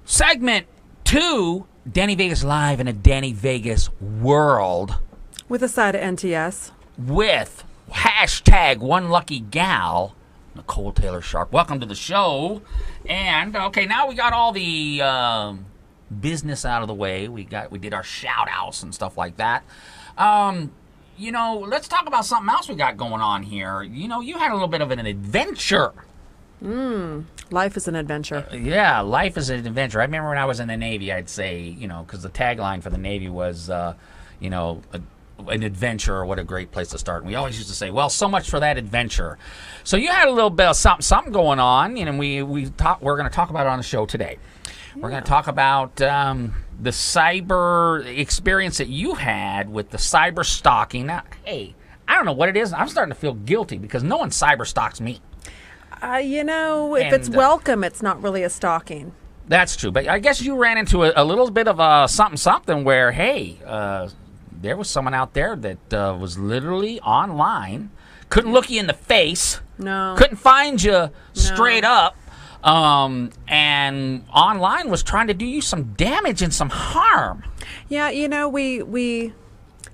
Segment 2, Danny Vegas Live in a Danny Vegas world. With a side of NTS. With hashtag one lucky gal, Nicole Taylor Sharp. Welcome to the show. And, okay, now we got all the business out of the way. We did our shout-outs and stuff like that. Let's talk about something else we got going on here. You had a little bit of an adventure. Life is an adventure. Yeah, life is an adventure. I remember when I was in the Navy, I'd say, because the tagline for the Navy was, an adventure, or what a great place to start. And we always used to say, well, so much for that adventure. So you had a little bit of something going on, and we're going to talk about it on the show today. Yeah. We're going to talk about the cyber experience that you had with the cyber stalking. Now, hey, I don't know what it is. I'm starting to feel guilty because no one cyber stalks me. If it's welcome, it's not really a stalking. That's true. But I guess you ran into a little bit of a something where, hey, there was someone out there that was literally online, couldn't look you in the face, couldn't find you straight up, and online was trying to do you some damage and some harm. Yeah,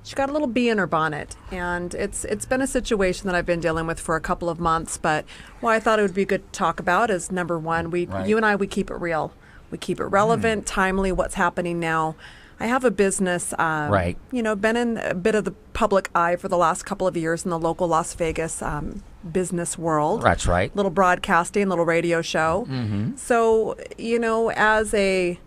she got a little bee in her bonnet, and it's been a situation that I've been dealing with for a couple of months. But what I thought it would be good to talk about is, number one, you and I, we keep it real. We keep it relevant, timely, what's happening now. I have a business, been in a bit of the public eye for the last couple of years in the local Las Vegas business world. That's right. Little broadcasting, little radio show. Mm-hmm. So, as a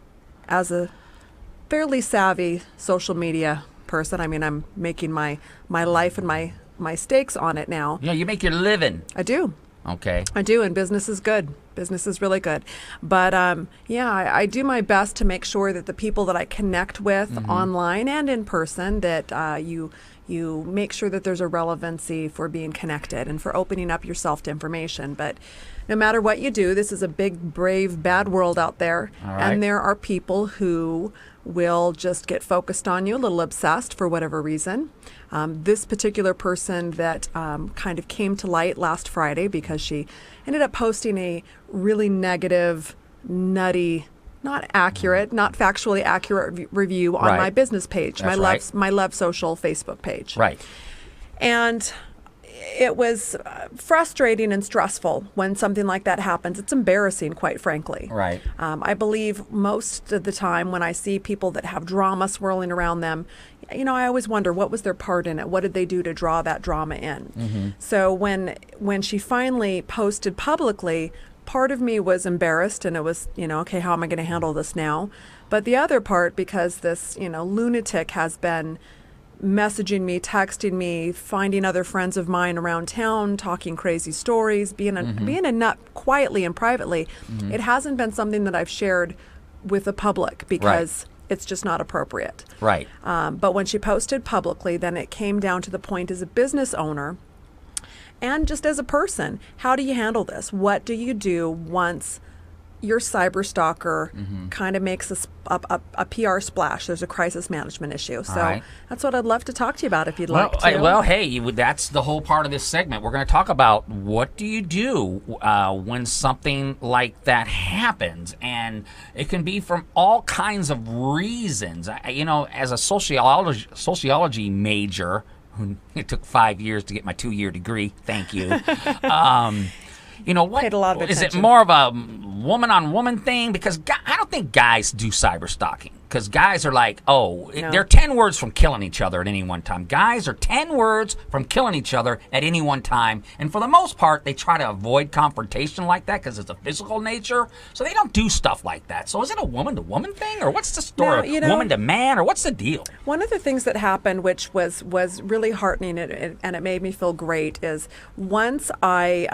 fairly savvy social media person, I'm making my life and my stakes on it now. You make your living. I do. Okay. I do, and business is good. Business is really good. But, I do my best to make sure that the people that I connect with online and in person, that you make sure that there's a relevancy for being connected and for opening up yourself to information. But no matter what you do, this is a big, brave, bad world out there. All right. And there are people who will just get focused on you, a little obsessed for whatever reason. This particular person that kind of came to light last Friday because she ended up posting a really negative, nutty, not accurate, not factually accurate review on my business page, my Love Social Facebook page. Right. And it was frustrating and stressful when something like that happens. It's embarrassing, quite frankly. Right. I believe most of the time when I see people that have drama swirling around them, I always wonder, what was their part in it? What did they do to draw that drama in? Mm-hmm. So when she finally posted publicly, part of me was embarrassed, and it was, okay, how am I going to handle this now? But the other part, because this, lunatic has been messaging me, texting me, finding other friends of mine around town, talking crazy stories, being a nut quietly and privately. Mm-hmm. It hasn't been something that I've shared with the public because it's just not appropriate. Right. But when she posted publicly, then it came down to the point, as a business owner and just as a person, how do you handle this? What do you do once your cyber stalker kind of makes a PR splash? There's a crisis management issue. So that's what I'd love to talk to you about if you'd like to. Well, hey, that's the whole part of this segment. We're going to talk about what do you do when something like that happens. And it can be from all kinds of reasons. As a sociology major, it took 5 years to get my 2-year degree. Thank you. What paid a lot of attention. Is it more of a woman-on-woman thing? Because I don't think guys do cyber stalking. Because guys are like, they're 10 words from killing each other at any one time. Guys are 10 words from killing each other at any one time. And for the most part, they try to avoid confrontation like that because it's a physical nature. So they don't do stuff like that. So is it a woman-to-woman thing? Or what's the story? Woman-to-man? Or what's the deal? One of the things that happened, which was really heartening and it made me feel great, is once I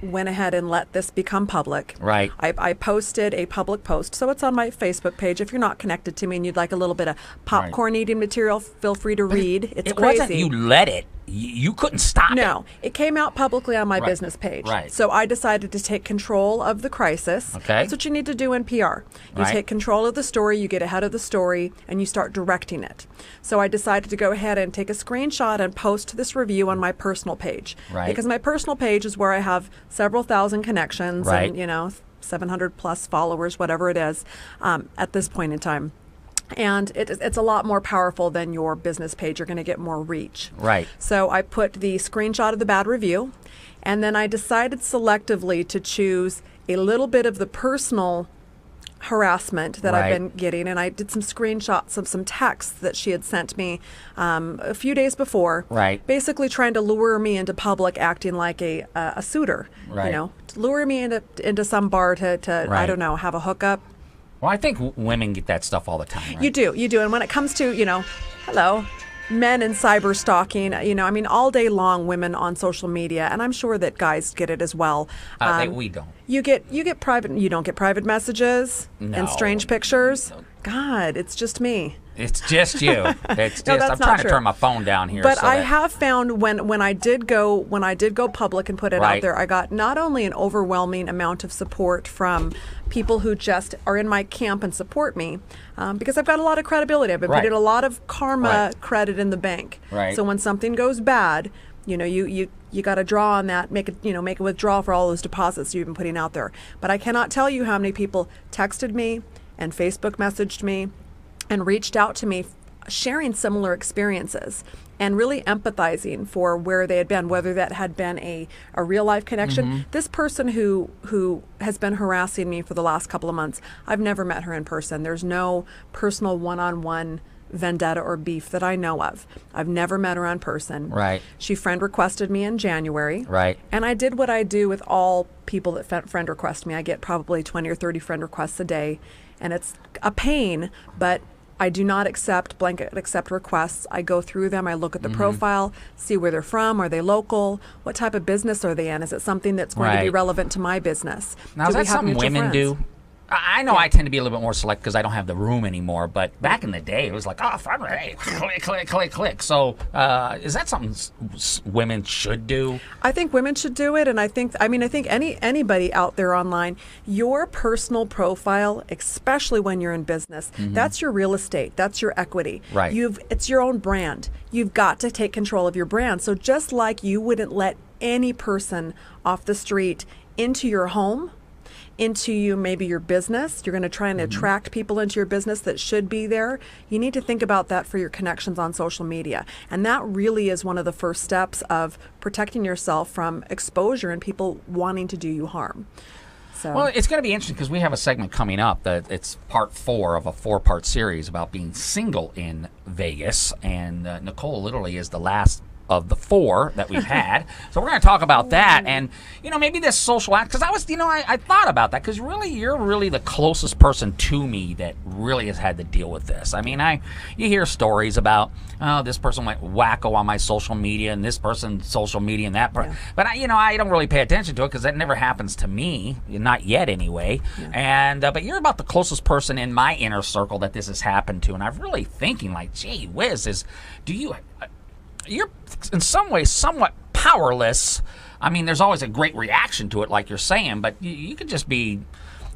went ahead and let this become public. Right. I posted a public post. So it's on my Facebook page. If you're not connected to me and you'd like a little bit of popcorn eating material, feel free to read. It's crazy. Wasn't you let it. you couldn't stop it. No, it came out publicly on my business page. Right. So I decided to take control of the crisis. Okay. That's what you need to do in PR. You take control of the story, you get ahead of the story, and you start directing it. So I decided to go ahead and take a screenshot and post this review on my personal page. Right. Because my personal page is where I have several thousand connections and, 700 plus followers, whatever it is, at this point in time. And it's a lot more powerful than your business page. You're going to get more reach. Right. So I put the screenshot of the bad review, and then I decided selectively to choose a little bit of the personal harassment that I've been getting, and I did some screenshots of some texts that she had sent me a few days before, basically trying to lure me into public acting like a suitor, to lure me into some bar to I don't know, have a hookup. Well, I think women get that stuff all the time, right? You do. And when it comes to, men and cyber stalking, all day long, women on social media, and I'm sure that guys get it as well. We don't. You get private, you don't get private messages and strange pictures? God, it's just me. It's just you. It's just No, that's I'm not trying true. to turn my phone down here. But I have found when I did go public and put it out there, I got not only an overwhelming amount of support from people who just are in my camp and support me, because I've got a lot of credibility. I've been putting a lot of karma credit in the bank. Right. So when something goes bad, you got to draw on that, make a withdrawal for all those deposits you've been putting out there. But I cannot tell you how many people texted me and Facebook messaged me and reached out to me sharing similar experiences and really empathizing for where they had been, whether that had been a real life connection. This person who has been harassing me for the last couple of months, I've never met her in person. There's no personal one-on-one vendetta or beef that I know of. I've never met her in person. Right. She friend requested me in January. Right. And I did what I do with all people that friend request me. I get probably 20 or 30 friend requests a day, and it's a pain, but I do not blanket accept requests. I go through them. I look at the profile, see where they're from. Are they local? What type of business are they in? Is it something that's going to be relevant to my business? Now, is that something women do? I know I tend to be a little bit more select because I don't have the room anymore. But back in the day, it was like, hey, click. So is that something women should do? I think women should do it, and I think anybody out there online, your personal profile, especially when you're in business, that's your real estate, that's your equity. Right. It's your own brand. You've got to take control of your brand. So just like you wouldn't let any person off the street into your home, into maybe your business, you're going to try and attract people into your business that should be there. You need to think about that for your connections on social media. And that really is one of the first steps of protecting yourself from exposure and people wanting to do you harm. So. Well, it's going to be interesting because we have a segment coming up that it's part 4 of a 4-part series about being single in Vegas. And Nicole literally is the last of the 4 that we've had. So we're going to talk about that and, maybe this social act. Because I thought about that because really you're really the closest person to me that really has had to deal with this. I mean, you hear stories about, this person went wacko on my social media and this person's social media and that person. But, I don't really pay attention to it because that never happens to me. Not yet anyway. Yeah. And but you're about the closest person in my inner circle that this has happened to. And I'm really thinking like, gee whiz, you're in some ways somewhat powerless. I mean, there's always a great reaction to it, like you're saying, but you could just be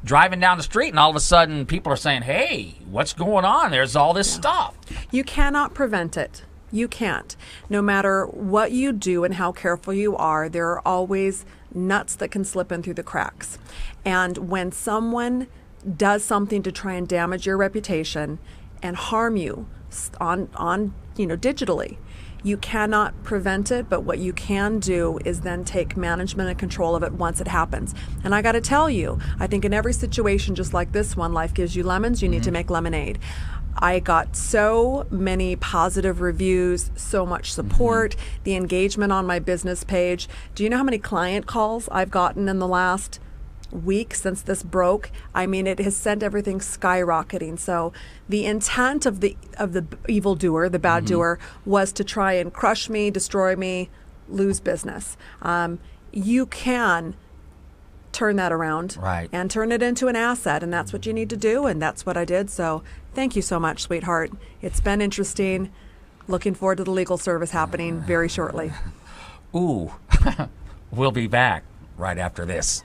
driving down the street and all of a sudden people are saying, hey, what's going on? There's all this stuff. You cannot prevent it. You can't. No matter what you do and how careful you are, there are always nuts that can slip in through the cracks. And when someone does something to try and damage your reputation and harm you on digitally, you cannot prevent it, but what you can do is then take management and control of it once it happens. And I got to tell you, I think in every situation just like this one, life gives you lemons, you need to make lemonade. I got so many positive reviews, so much support, the engagement on my business page. Do you know how many client calls I've gotten in the last week since this broke? I mean, it has sent everything skyrocketing. So the intent of the evildoer, the bad doer, was to try and crush me, destroy me, lose business. You can turn that around and turn it into an asset, and that's what you need to do, and that's what I did. So thank you so much, sweetheart. It's been interesting. Looking forward to the legal service happening very shortly. Ooh, we'll be back right after this.